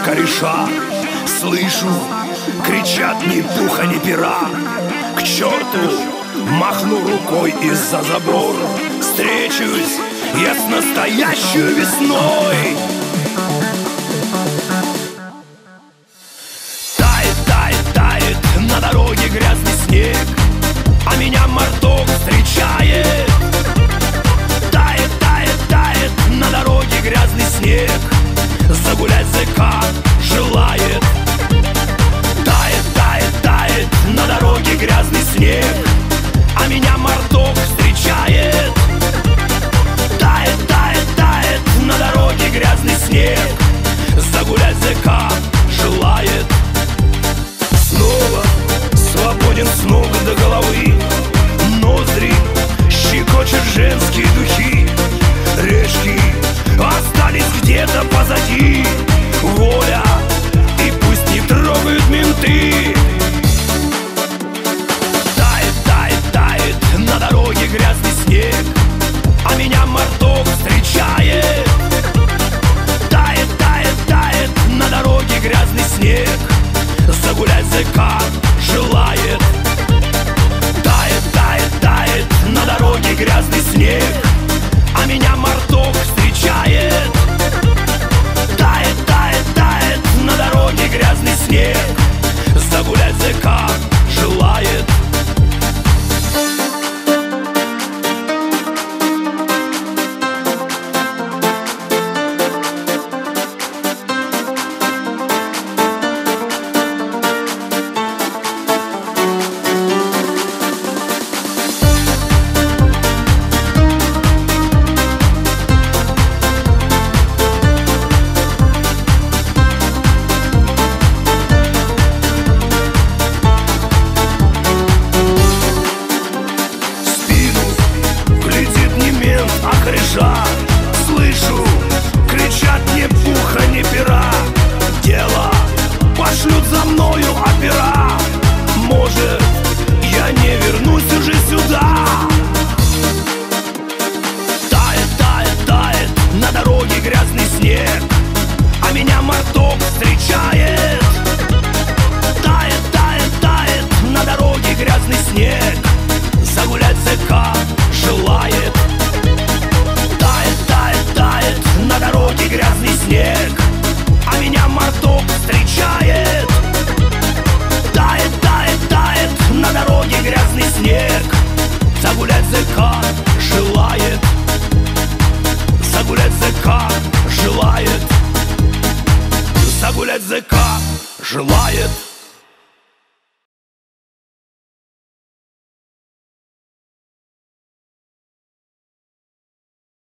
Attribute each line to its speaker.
Speaker 1: кореша. Слышу, кричат ни пуха, ни пера. К черту махну рукой из-за забора. Встречусь я с настоящей весной. Тает, тает, тает на дороге грязный снег, а меня марток встречает. Тает, тает, тает на дороге грязный снег, загулять ЗК желает. Тает, тает, тает на дороге грязный снег, а меня марток встречает. Тает, тает, тает на дороге грязный снег, загулять ЗК желает. Снова свободен с ног до головы, ноздри щекочут женские духи. Решки остались где-то позади, воля, и пусть не трогают менты. Тает, тает, тает на дороге грязный снег, а меня марток встречает. Тает, тает, тает на дороге грязный снег, загулять ЗК желает. Тает, тает, тает на дороге грязный снег, а меня марток встречает. Тает, тает, тает на дороге грязный снег, загулять ЗК желает. Слышу, кричат ни пуха, ни пера. Дело пошлют за мною опера. Может, я не вернусь уже сюда. Тает, тает, тает на дороге грязный снег, а меня марток встречает. Тает, тает, тает на дороге грязный снег, загулять ЗК желает. На дороге грязный снег, а меня марток встречает. Тает, тает, тает на дороге грязный снег, загулять ЗК желает. Загулять ЗК желает. Загулять ЗК желает.